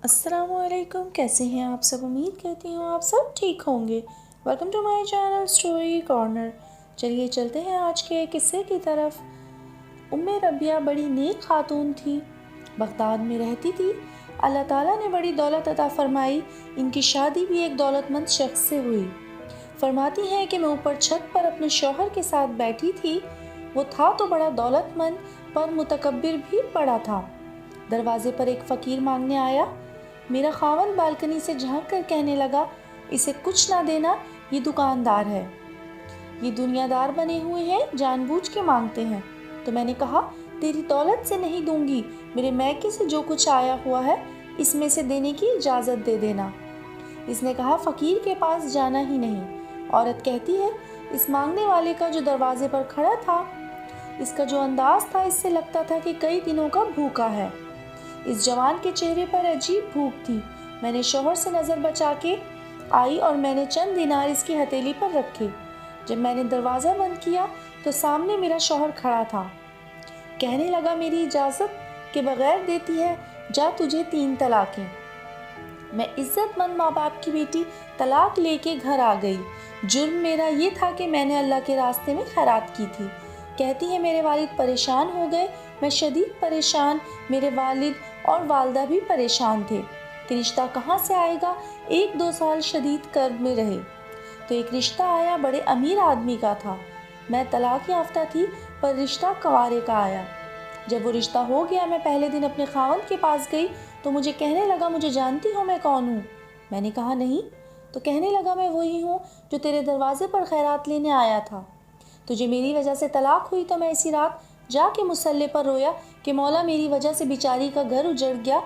अस्सलाम वालेकुम, कैसे हैं आप सब। उम्मीद करती हूँ आप सब ठीक होंगे। Welcome to my channel story corner. चलिए चलते हैं आज के किस्से की तरफ। उम्मे रबिया बड़ी नेक खातून थी, बगदाद में रहती थी। अल्लाह ताला ने बड़ी दौलत अता फरमाई। इनकी शादी भी एक दौलतमंद शख्स से हुई। फरमाती हैं कि मैं ऊपर छत पर अपने शौहर के साथ बैठी थी। वो था तो बड़ा दौलतमंद पर मुतकब्बिर भी बड़ा था। दरवाजे पर एक फ़कीर मांगने आया। मेरा खावन बालकनी से झांक कर कहने लगा, इसे कुछ ना देना, ये दुकानदार है, ये दुनियादार बने हुए हैं, जानबूझ के मांगते हैं। तो मैंने कहा, तेरी दौलत से नहीं दूंगी, मेरे मैके से जो कुछ आया हुआ है इसमें से देने की इजाज़त दे देना। इसने कहा, फ़कीर के पास जाना ही नहीं। औरत कहती है, इस मांगने वाले का जो दरवाजे पर खड़ा था, इसका जो अंदाज था, इससे लगता था कि कई दिनों का भूखा है। इस जवान के चेहरे पर अजीब भूख थी। मैंने शौहर से नज़र बचा के आई और मैंने चंद दिनार इसकी हथेली पर रखे। जब मैंने दरवाज़ा बंद किया तो सामने मेरा शौहर खड़ा था। कहने लगा, मेरी इजाज़त के बगैर देती है, जा तुझे 3 तलाक़ें। मैं इज़्ज़तमंद माँ बाप की बेटी तलाक लेके घर आ गई। जुर्म मेरा ये था कि मैंने अल्लाह के रास्ते में खैरात की थी। कहती है, मेरे वालिद परेशान हो गए, मैं शदीद परेशान, मेरे वालिद और वालदा भी परेशान थे कि रिश्ता कहाँ से आएगा। 1-2 साल शदीद कर्ब में रहे तो एक रिश्ता आया, बड़े अमीर आदमी का था। मैं तलाक याफ्ता थी पर रिश्ता कंवारे का आया। जब वो रिश्ता हो गया, मैं पहले दिन अपने खावंद के पास गई तो मुझे कहने लगा, मुझे जानती हो मैं कौन हूँ। मैंने कहा, नहीं। तो कहने लगा, मैं वही हूँ जो तेरे दरवाजे पर खैरात लेने आया था। तुझे मेरी वजह से तलाक हुई तो मैं इसी रात जाके मुसल्ले पर रोया कि मौला, मेरी वजह से बेचारी का घर उजड़ गया।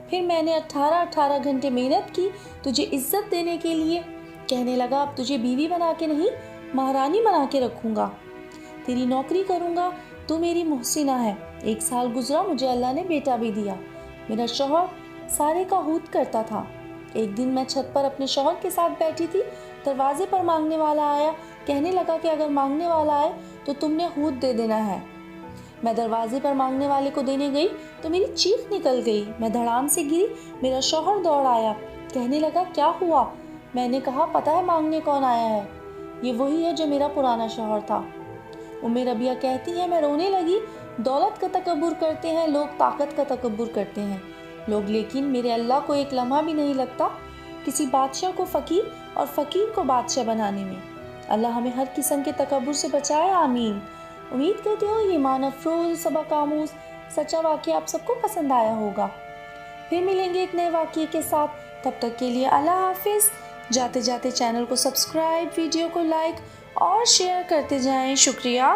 फिर मैंने 18 घंटे मेहनत की तुझे इज्जत देने के लिए। कहने लगा, अब तुझे बीवी बना के नहीं, महारानी बना के रखूँगा, तेरी नौकरी करूँगा, तू मेरी मोहसिना है। 1 साल गुजरा, मुझे अल्लाह ने बेटा भी दिया। मेरा शौहर सारे का हूत करता था। एक दिन मैं छत पर अपने शौहर के साथ बैठी थी, दरवाजे पर मांगने वाला आया। कहने लगा कि अगर मांगने वाला आए तो तुमने हूत दे देना है। मैं दरवाजे पर मांगने वाले को देने गई तो मेरी चीख निकल गई। मैं धड़ाम से गिरी। मेरा शौहर दौड़ आया। कहने लगा, क्या हुआ। मैंने कहा, पता है मांगने कौन आया है, ये वही है जो मेरा पुराना शौहर था। उम्मे रबिया कहती है, मैं रोने लगी। दौलत का तकब्बुर करते हैं लोग, ताकत का तकब्बुर करते हैं लोग, लेकिन मेरे अल्लाह को एक लम्हा भी नहीं लगता किसी बादशाह को फ़कीर और फ़कीर को बादशाह बनाने में। अल्लाह हमें हर किस्म के तकब्बुर से बचाए, आमीन। उम्मीद करती हूँ ये मानफरोज़ सबक आमूज़ सच्चा वाक़या आप सबको पसंद आया होगा। फिर मिलेंगे एक नए वाक़ये के साथ। तब तक के लिए अल्लाह हाफिज़। जाते जाते चैनल को सब्सक्राइब, वीडियो को लाइक और शेयर करते जाएं। शुक्रिया।